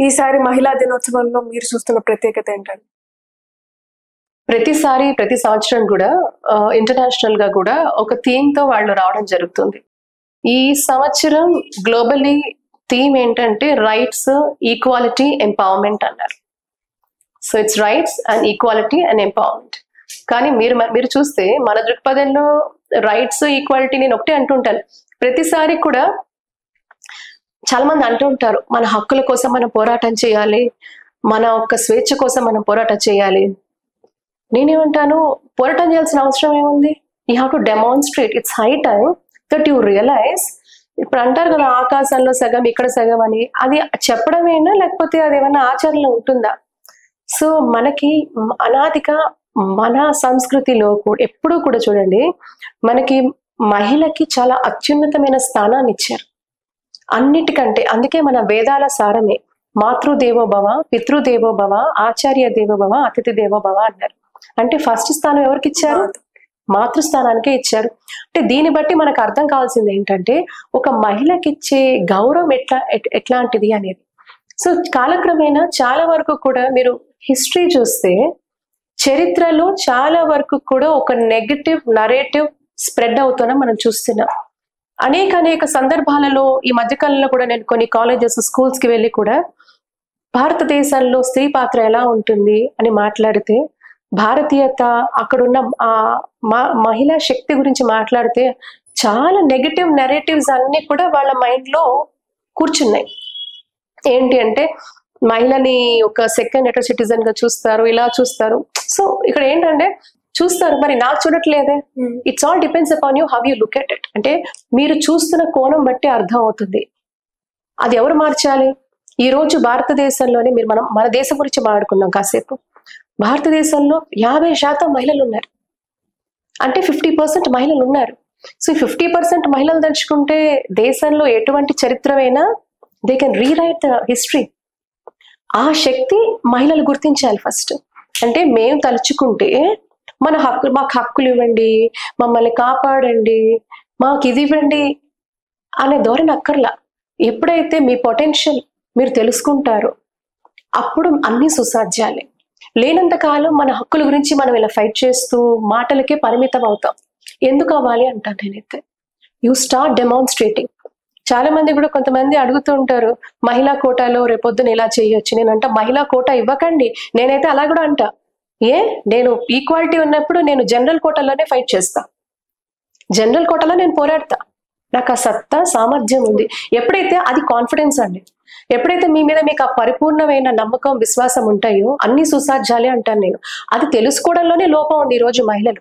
ఈసారి మహిళా దినోత్సవంలో మీరు చూస్తున్న ప్రత్యేకత ఏంటండి? ప్రతి సంవత్సరం కూడా ఇంటర్నేషనల్ గా కూడా ఒక థీమ్ తో వాళ్ళు రావడం జరుగుతుంది. ఈ సంవత్సరం గ్లోబలీ థీమ్ ఏంటంటే రైట్స్, ఈక్వాలిటీ, ఎంపవర్మెంట్ అన్నారు. So it's rights and equality and empowerment. కానీ మీరు చూస్తే మన దృక్పథంలో రైట్స్, ఈక్వాలిటీ నేను ఒకటే అంటుంటాను. ప్రతిసారి కూడా చాలా మంది అంటూ ఉంటారు, మన హక్కుల కోసం మనం పోరాటం చేయాలి, మన ఒక్క స్వేచ్ఛ కోసం మనం పోరాటం చేయాలి. నేనేమంటాను, పోరాటం చేయాల్సిన అవసరం ఏముంది? You have to demonstrate. It's high time that you realise. ఇప్పుడు అంటారు కదా, ఆకాశంలో సగం ఇక్కడ సగం అని. అది చెప్పడమేనా, లేకపోతే అది ఏమైనా ఆచరణలో ఉంటుందా? సో మనకి అనాదిగా మన సంస్కృతిలో కూడా ఎప్పుడూ కూడా చూడండి, మనకి మహిళకి చాలా అత్యున్నతమైన స్థానాన్ని ఇచ్చారు అన్నిటికంటే. అందుకే మన వేదాల సారమే మాతృదేవోభవ, పితృదేవోభవ, ఆచార్య దేవోభవ, అతిథి దేవోభవ అన్నారు. అంటే ఫస్ట్ స్థానం ఎవరికి ఇచ్చారు? మాతృస్థానానికే ఇచ్చారు. అంటే దీన్ని బట్టి మనకు అర్థం కావాల్సింది ఏంటంటే, ఒక మహిళకి ఇచ్చే గౌరవం ఎట్లాంటిది అనేది. సో కాలక్రమేణా చాలా వరకు కూడా మీరు హిస్టరీ చూస్తే, చరిత్రలో చాలా వరకు కూడా ఒక నెగటివ్ నరేటివ్ స్ప్రెడ్ అవుతున్నా మనం చూస్తున్నాం. అనేక సందర్భాలలో ఈ మధ్యకాలంలో కూడా నేను కొన్ని కాలేజెస్, స్కూల్స్ కి వెళ్ళి కూడా భారతదేశంలో స్త్రీ పాత్ర ఎలా ఉంటుంది అని మాట్లాడితే, భారతీయత, అక్కడున్న మహిళా శక్తి గురించి మాట్లాడితే చాలా నెగటివ్ నెరేటివ్స్ అన్ని కూడా వాళ్ళ మైండ్ లో కూర్చున్నాయి. ఏంటి అంటే, మహిళని ఒక సెకండ్ ఎటర్ సిటిజన్ గా చూస్తారు, ఇలా చూస్తారు. సో ఇక్కడ ఏంటంటే చూస్తారు, మరి నాకు చూడట్లేదే. It's all depends upon you how you look at it. అంటే మీరు చూస్తున్న కోణం బట్టి అర్థం అవుతుంది. అది ఎవరు మార్చాలి? ఈ రోజు భారతదేశంలోనే మనం మన దేశం గురించి మాట్లాడుకుందాం కాసేపు. భారతదేశంలో 50% మహిళలు ఉన్నారు. అంటే 50% మహిళలు ఉన్నారు. సో 50% మహిళలు తలుచుకుంటే దేశంలో ఎటువంటి చరిత్రమైనా they can rewrite the history. ఆ శక్తి మహిళలు గుర్తించాలి ఫస్ట్. అంటే మేము తలుచుకుంటే మాకు హక్కులు ఇవ్వండి, మమ్మల్ని కాపాడండి, మాకు ఇది ఇవ్వండి అనే ధోరణి అక్కర్లా. ఎప్పుడైతే మీ పొటెన్షియల్ మీరు తెలుసుకుంటారో అప్పుడు అన్ని సుసాధ్యాలే. లేనంత కాలం మన హక్కుల గురించి మనం ఇలా ఫైట్ చేస్తూ మాటలకే పరిమితం అవుతాం. ఎందుకు అవ్వాలి అంటాను నేనైతే. You start demonstrating. చాలా మంది కూడా కొంతమంది అడుగుతూ ఉంటారు, మహిళా కోటాలో రేపొద్దున ఇలా చేయొచ్చు. నేనంట, మహిళా కోటా ఇవ్వకండి. నేనైతే అలా కూడా అంటా, నేను ఈక్వాలిటీ ఉన్నప్పుడు నేను జనరల్ కోటాలోనే ఫైట్ చేస్తా, జనరల్ కోటాలో నేను పోరాడతా. నాకు ఆ సత్తా, సామర్థ్యం ఉంది. ఎప్పుడైతే అది కాన్ఫిడెన్స్ అండి, ఎప్పుడైతే మీ మీద మీకు ఆ పరిపూర్ణమైన నమ్మకం, విశ్వాసం ఉంటాయో అన్ని సుసాధ్యాలే అంటాను నేను. అది తెలుసుకోవడంలోనే లోపం ఉంది ఈరోజు మహిళలు.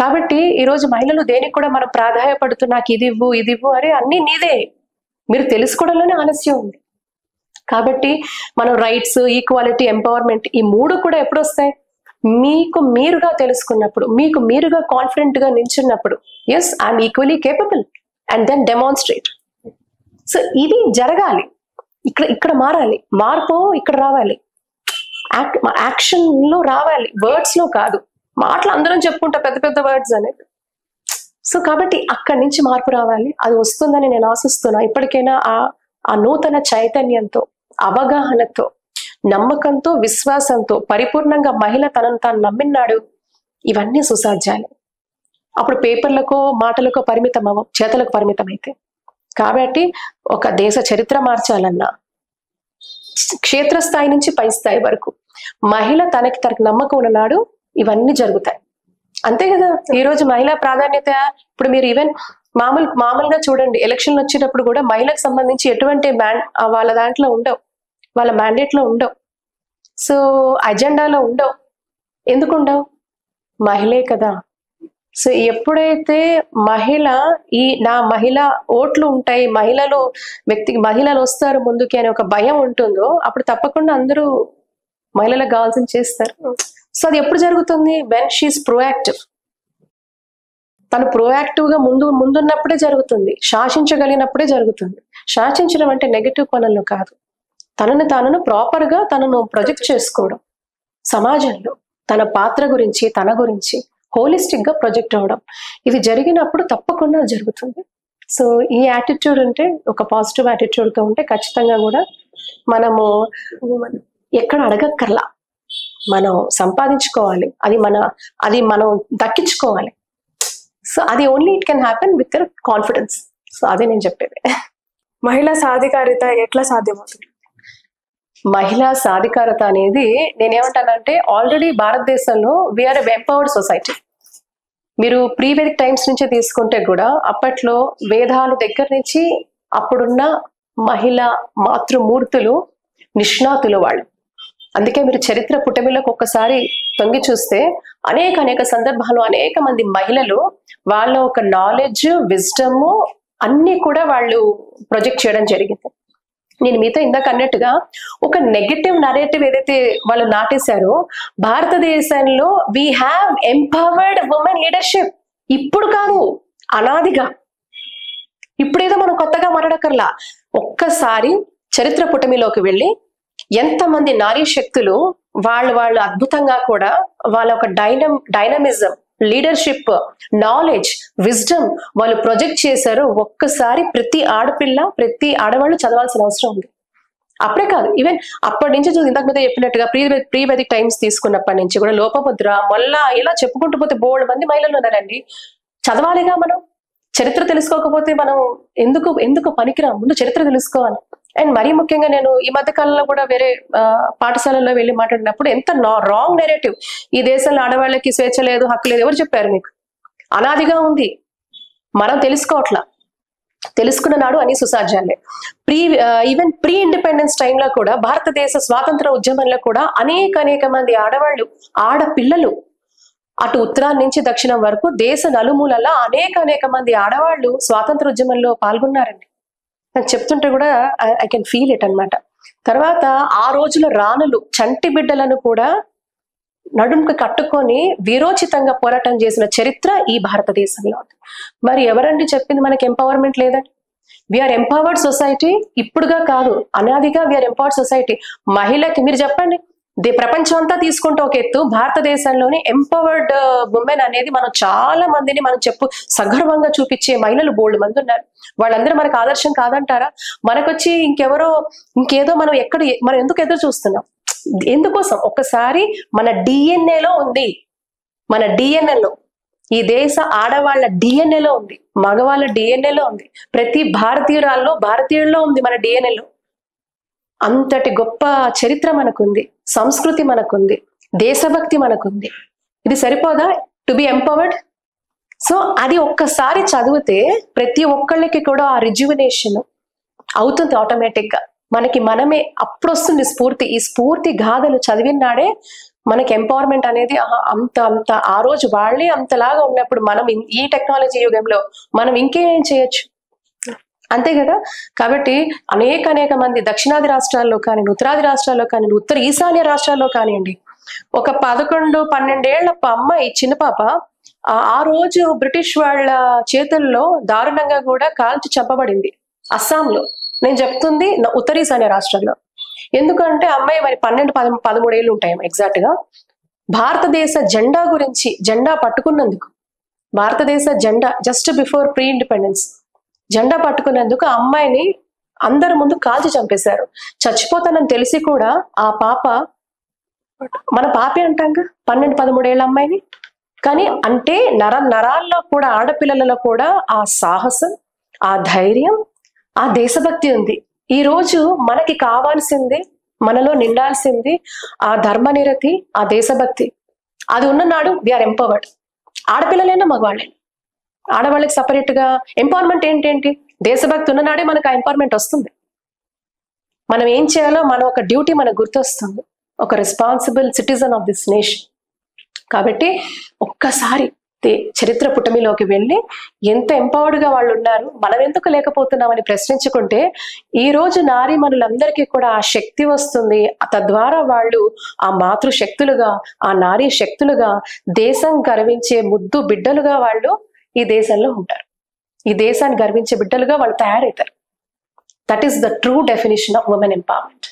కాబట్టి ఈరోజు మహిళలు దేనికి కూడా మనం ప్రాధాన్యపడుతూ నాకు ఇది ఇవ్వు అరే అన్ని నీదే, మీరు తెలుసుకోవడంలోనే ఆలస్యం ఉంది. కాబట్టి మనం రైట్స్, ఈక్వాలిటీ, ఎంపవర్మెంట్ ఈ మూడు కూడా ఎప్పుడు వస్తాయి? మీకు మీరుగా తెలుసుకున్నప్పుడు, మీకు మీరుగా కాన్ఫిడెంట్ గా నిల్చున్నప్పుడు. Yes, I'm equally capable and then demonstrate. So ఇది జరగాలి. ఇక్కడ మారాలి. మార్పు ఇక్కడ రావాలి, యాక్షన్ లో రావాలి, వర్డ్స్ లో కాదు. మాటలు అందరం చెప్పుకుంటా పెద్ద పెద్ద వర్డ్స్ అనేది. సో కాబట్టి అక్కడి నుంచి మార్పు రావాలి. అది వస్తుందని నేను ఆశిస్తున్నా. ఇప్పటికైనా ఆ నూతన చైతన్యంతో, అవగాహనతో, నమ్మకంతో, విశ్వాసంతో పరిపూర్ణంగా మహిళ తనను తాను నమ్మినాడు, ఇవన్నీ సుసాధ్యాలే. అప్పుడు పేపర్లకో మాటలకో పరిమితం అవ్వం, చేతలకు పరిమితం అయితే. కాబట్టి ఒక దేశ చరిత్ర మార్చాలన్నా క్షేత్రస్థాయి నుంచి పై స్థాయి వరకు మహిళ తనకు నమ్మకం ఉన్ననాడు ఇవన్నీ జరుగుతాయి. అంతే కదా. ఈ రోజు మహిళా ప్రాధాన్యత, ఇప్పుడు మీరు ఈవెన్ మామూలుగా చూడండి, ఎలక్షన్లు వచ్చేటప్పుడు కూడా మహిళకు సంబంధించి ఎటువంటి వాళ్ళ దాంట్లో ఉండవు, వాళ్ళ మ్యాండేట్ లో ఉండవు, సో అజెండాలో ఉండవు. ఎందుకు ఉండవు? మహిళే కదా. సో ఎప్పుడైతే మహిళ ఓట్లు ఉంటాయి, మహిళలు వస్తారు ముందుకి అనే ఒక భయం ఉంటుందో అప్పుడు తప్పకుండా అందరూ మహిళలకు కావాల్సింది చేస్తారు. సో అది ఎప్పుడు జరుగుతుంది? When she's proactive. తను ప్రోయాక్టివ్ గా ముందున్నప్పుడే జరుగుతుంది, శాసించగలిగినప్పుడే జరుగుతుంది. శాసించడం అంటే నెగటివ్ కోణంలో కాదు, తనను ప్రాపర్ గా తనను ప్రొజెక్ట్ చేసుకోవడం, సమాజంలో తన పాత్ర గురించి, తన గురించి హోలిస్టిక్ గా ప్రొజెక్ట్ అవడం. ఇది జరిగినప్పుడు తప్పకుండా జరుగుతుంది. సో ఈ యాటిట్యూడ్ ఉంటే, ఒక పాజిటివ్ యాటిట్యూడ్ తో ఉంటే ఖచ్చితంగా కూడా మనము ఎక్కడ అడగక్కర్లా, మనం సంపాదించుకోవాలి, అది మనం దక్కించుకోవాలి. సో అది only it can happen with your confidence. So అదే నేను చెప్పేది. మహిళా సాధికారిత ఎట్లా సాధ్యమవుతుంది? మహిళా సాధికారత అనేది నేనేమంటానంటే, ఆల్రెడీ భారతదేశంలో వీఆర్ ఎంపవర్డ్ సొసైటీ. మీరు ప్రీ వేదిక్ టైమ్స్ నుంచి తీసుకుంటే కూడా అప్పట్లో వేదాలు దగ్గర నుంచి అప్పుడున్న మహిళా మాతృమూర్తులు నిష్ణాతులు వాళ్ళు. అందుకే మీరు చరిత్ర పుటమిలోకి ఒక్కసారి తొంగి చూస్తే అనేక సందర్భాలు అనేక మంది మహిళలు వాళ్ళ ఒక నాలెడ్జ్, విజ్డమ్ అన్ని కూడా వాళ్ళు ప్రొజెక్ట్ చేయడం జరిగింది. నేను మీతో ఇందాక అన్నట్టుగా ఒక నెగటివ్ నరేటివ్ ఏదైతే వాళ్ళు నాటేశారో, భారతదేశంలో we have empowered women leadership. ఇప్పుడు కాదు, అనాదిగా. ఇప్పుడేదో మనం కొత్తగా మాట్లాడకర్లా. ఒక్కసారి చరిత్ర పుటమిలోకి వెళ్ళి ఎంతమంది నారీ శక్తులు వాళ్ళు అద్భుతంగా కూడా వాళ్ళ ఒక డైనమిజం, లీడర్షిప్, నాలెడ్జ్, విజ్డమ్ వాళ్ళు ప్రొజెక్ట్ చేశారు. ఒక్కసారి ప్రతి ఆడపిల్ల, ప్రతి ఆడవాళ్ళు చదవాల్సిన అవసరం ఉంది. అప్పుడే కాదు, ఈవెన్ అప్పటి నుంచి ఇంతకు మీద చెప్పినట్టుగా ప్రీ వేదిక్ టైమ్స్ తీసుకున్నప్పటి నుంచి కూడా లోపముద్ర, మొల్ల ఇలా చెప్పుకుంటూ పోతే బోల్డ్ మంది మహిళలు ఉన్నారండి. చదవాలిగా మనం. చరిత్ర తెలుసుకోకపోతే మనం ఎందుకు పనికిరా? ముందు చరిత్ర తెలుసుకోవాలి. అండ్ మరీ ముఖ్యంగా నేను ఈ మధ్య కాలంలో కూడా వేరే పాఠశాలలో వెళ్ళి మాట్లాడినప్పుడు ఎంత రాంగ్ నెరేటివ్, ఈ దేశంలో ఆడవాళ్ళకి స్వేచ్ఛ లేదు, హక్కు లేదు, ఎవరు చెప్పారు మీకు? అనాదిగా ఉంది, మనం తెలుసుకోవట్లా. తెలుసుకున్న నాడు అన్ని సుసాధ్యాలే. ఈవెన్ ప్రీ ఇండిపెండెన్స్ టైంలో కూడా భారతదేశ స్వాతంత్ర ఉద్యమంలో కూడా అనేక మంది ఆడవాళ్ళు, ఆడపిల్లలు అటు ఉత్తరాన్ని నుంచి దక్షిణం వరకు దేశ నలుమూలలా అనేక మంది ఆడవాళ్ళు స్వాతంత్ర ఉద్యమంలో పాల్గొన్నారండి. నాకు చెప్తుంటే కూడా ఐ కెన్ ఫీల్ ఇట్ అన్నమాట. తర్వాత ఆ రోజుల రాణులు చంటి బిడ్డలను కూడా నడుముకు కట్టుకొని వీరోచితంగా పోరాటం చేసిన చరిత్ర ఈ భారతదేశంలో ఉంది. మరి ఎవరండి చెప్పింది మనకి ఎంపవర్మెంట్ లేదని? We are empowered society. ఇప్పుడుగా కాదు, అనాదిగా వీఆర్ ఎంపవర్డ్ సొసైటీ. మహిళకి మీరు చెప్పండి, ప్రపంచం అంతా తీసుకుంటే ఒక ఎత్తు, భారతదేశంలోని ఎంపవర్డ్ ఉమెన్ అనేది మనం చాలా మందిని మనం సగర్వంగా చూపించే మహిళలు బోల్డ్ మంది ఉన్నారు. వాళ్ళందరూ మనకు ఆదర్శం కాదంటారా? మనకొచ్చి ఇంకేదో మనం ఎందుకు ఎదురు చూస్తున్నాం? ఎందుకోసం? ఒక్కసారి మన డిఎన్ఏలో ఉంది. మన డిఎన్ఏలో, ఈ దేశ ఆడవాళ్ళ డిఎన్ఏలో ఉంది, మగవాళ్ళ డిఎన్ఏలో ఉంది, ప్రతి భారతీయుల్లో ఉంది మన డిఎన్ఏలో. అంతటి గొప్ప చరిత్ర మనకుంది, సంస్కృతి మనకుంది, దేశభక్తి మనకుంది. ఇది సరిపోదా టు బి ఎంపవర్డ్? సో అది ఒక్కసారి చదివితే ప్రతి ఒక్కళ్ళకి కూడా ఆ రిజ్యువినేషన్ అవుతుంది ఆటోమేటిక్ గా. మనమే అప్పుడు వస్తుంది స్ఫూర్తి. ఈ స్ఫూర్తి గాథలు చదివినాడే మనకి ఎంపవర్మెంట్ అనేది అంత ఆ రోజు వాళ్ళే అంతలాగా ఉన్నప్పుడు మనం ఈ టెక్నాలజీ యుగంలో మనం ఇంకేం చేయొచ్చు? అంతే కదా. కాబట్టి అనేక మంది దక్షిణాది రాష్ట్రాల్లో కానివ్వండి, ఉత్తరాది రాష్ట్రాల్లో కానివ్వండి, ఉత్తర ఈశాన్య రాష్ట్రాల్లో కానివ్వండి, ఒక 11-12 ఏళ్ల అమ్మాయి, చిన్న పాప, ఆ రోజు బ్రిటిష్ వాళ్ళ చేతుల్లో దారుణంగా కూడా కాల్చి చంపబడింది అస్సాంలో. నేను చెప్తుంది ఉత్తర ఈశాన్య రాష్ట్రాల్లో. ఎందుకంటే అమ్మాయి మరి 12-13 ఏళ్ళు ఉంటాయి ఎగ్జాక్ట్ గా. భారతదేశ జెండా గురించి, జెండా పట్టుకున్నందుకు, భారతదేశ జెండా జస్ట్ బిఫోర్ ప్రీ ఇండిపెండెన్స్ జెండా పట్టుకున్నందుకు ఆ అమ్మాయిని అందరి ముందు కాల్చి చంపేశారు. చచ్చిపోతానని తెలిసి కూడా ఆ పాప, మన పాపే అంటాంగా 12-13 ఏళ్ళ అమ్మాయిని, కానీ అంటే నరాల్లో కూడా, ఆడపిల్లలలో కూడా ఆ సాహసం, ఆ ధైర్యం, ఆ దేశభక్తి ఉంది. ఈ రోజు మనకి కావాల్సింది, మనలో నిండాల్సింది ఆ ధర్మనిరతి, ఆ దేశభక్తి. అది ఉన్న నాడు వీఆర్ ఎంపవర్డ్. ఆడపిల్లలైనా మగవాళ్ళే. ఆడవాళ్ళకి సపరేట్ గా ఎంపవర్మెంట్ ఏంటి? దేశభక్తి ఉన్ననాడే మనకు ఆ ఎంపవర్మెంట్ వస్తుంది. మనం ఏం చేయాలో మన ఒక డ్యూటీ మనకు గుర్తొస్తుంది, ఒక responsible citizen of this nation. కాబట్టి ఒక్కసారి చరిత్ర పుటమిలోకి వెళ్ళి ఎంత ఎంపవర్డ్ గా వాళ్ళు ఉన్నారు, మనం ఎందుకు లేకపోతున్నామని ప్రశ్నించుకుంటే ఈ రోజు నారీమణులందరికీ కూడా ఆ శక్తి వస్తుంది. తద్వారా వాళ్ళు ఆ మాతృశక్తులుగా, ఆ నారీ శక్తులుగా, దేశం గర్వించే ముద్దు బిడ్డలుగా వాళ్ళు ఈ దేశంలో ఉంటారు. ఈ దేశాన్ని గర్వించే బిడ్డలుగా వాళ్ళు తయారవుతారు. That is the true definition of women empowerment.